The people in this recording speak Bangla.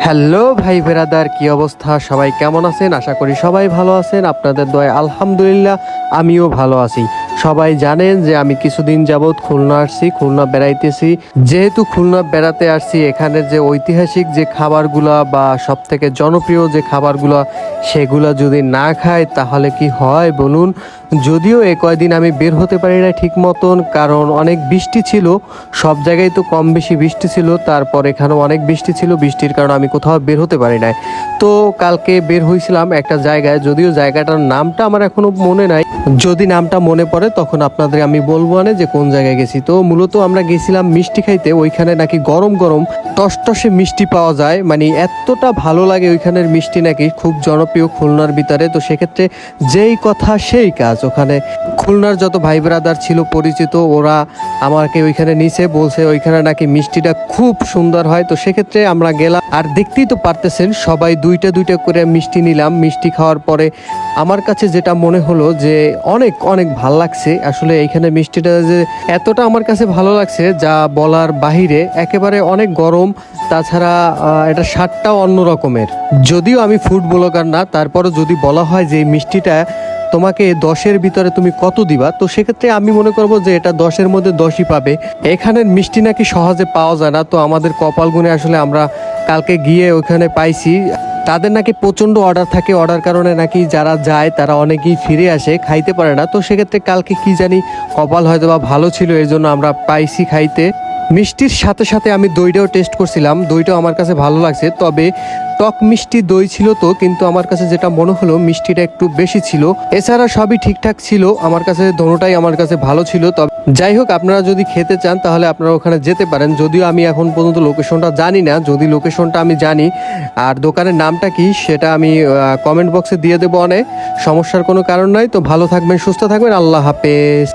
হ্যালো ভাই বেরাদার, কি অবস্থা? সবাই কেমন আছেন? আশা করি সবাই ভালো আছেন। আপনাদের দয়ায় আলহামদুলিল্লাহ আমিও ভালো আছি। সবাই জানেন যে আমি কিছুদিন যাবৎ খুলনা আসছি, খুলনা বেড়াইতেছি। যেহেতু খুলনা বেড়াতে আসছি, এখানের যে ঐতিহাসিক যে খাবারগুলা বা সব থেকে জনপ্রিয় যে খাবারগুলা, সেগুলা যদি না খাই তাহলে কি হয় বলুন? যদিও এ কয়দিন আমি বের হতে পারি না ঠিক মতন, কারণ অনেক বৃষ্টি ছিল। সব জায়গায় তো কম বেশি বৃষ্টি ছিল, তারপর এখানেও অনেক বৃষ্টি ছিল। বৃষ্টির কারণে আমি কোথাও বের হতে পারি নাই। তো কালকে বের হয়েছিলাম একটা জায়গায়, যদিও জায়গাটার নামটা আমার এখনো মনে নাই। যদি নামটা মনে পড়ে তখন আপনাদের আমি বলবো না যে কোন জায়গায় গেছি। তো মূলত আমরা গেছিলাম মিষ্টি খাইতে। ওইখানে নাকি গরম গরম টসটসে মিষ্টি পাওয়া যায়, মানে এতটা ভালো লাগে ওইখানের মিষ্টি, নাকি খুব জনপ্রিয় খুলনার ভিতরে। তো সেক্ষেত্রে যেই কথা সেই কাজ, ওখানে খুলনার যত ভাই ব্রাদার ছিল পরিচিত, ওরা আমাকে ওইখানে নিচে বলছে ওইখানে নাকি মিষ্টিটা খুব সুন্দর হয়। তো সেক্ষেত্রে আমরা গেলাম, আর দেখতেই তো পারতেছেন সবাই দুইটা দুইটা করে মিষ্টি নিলাম। মিষ্টি খাওয়ার পরে আমার কাছে যেটা মনে হলো যে অনেক অনেক ভাল লাগছে। আসলে এইখানে মিষ্টিটা যে এতটা আমার কাছে ভালো লাগছে যা বলার বাহিরে, একেবারে অনেক গরম। তাছাড়া এটা স্বাদটাও অন্য রকমের। যদিও আমি ফুড ব্লগার না, তারপরও যদি বলা হয় যে এই মিষ্টিটা তোমাকে 10-এর ভিতরে তুমি কত দিবা, তো সেক্ষেত্রে আমি মনে করব যে এটা 10-এর মধ্যে 10ই পাবে। এখানের মিষ্টি নাকি সহজে পাওয়া যায় না, তো আমাদের কপাল গুনে আসলে আমরা কালকে গিয়ে ওখানে পাইছি। তাদের নাকি প্রচণ্ড অর্ডার থাকে, অর্ডার কারণে নাকি যারা যায় তারা অনেকেই ফিরে আসে, খাইতে পারে না। তো সেক্ষেত্রে কালকে কি জানি কপাল হয়তো বা ভালো ছিল, এই জন্য আমরা পাইছি খাইতে। মিষ্টির সাথে সাথে আমি দইটাও টেস্ট করছিলাম, দইটাও আমার কাছে ভালো লাগছে। তবে টক মিষ্টি দই ছিল তো, কিন্তু আমার কাছে যেটা মনে হলো মিষ্টিটা একটু বেশি ছিল। এছাড়া সবই ঠিকঠাক ছিল আমার কাছে, দোনোটাই আমার কাছে ভালো ছিল। তবে যাই হোক, আপনারা যদি খেতে চান তাহলে আপনারা ওখানে যেতে পারেন। যদিও আমি এখন পর্যন্ত লোকেশনটা জানি না, যদি লোকেশনটা আমি জানি আর দোকানের নামটা কি সেটা আমি কমেন্ট বক্সে দিয়ে দেবো। অনেক সমস্যার কোনো কারণ নাই। তো ভালো থাকবেন, সুস্থ থাকবেন, আল্লাহ হাফেজ।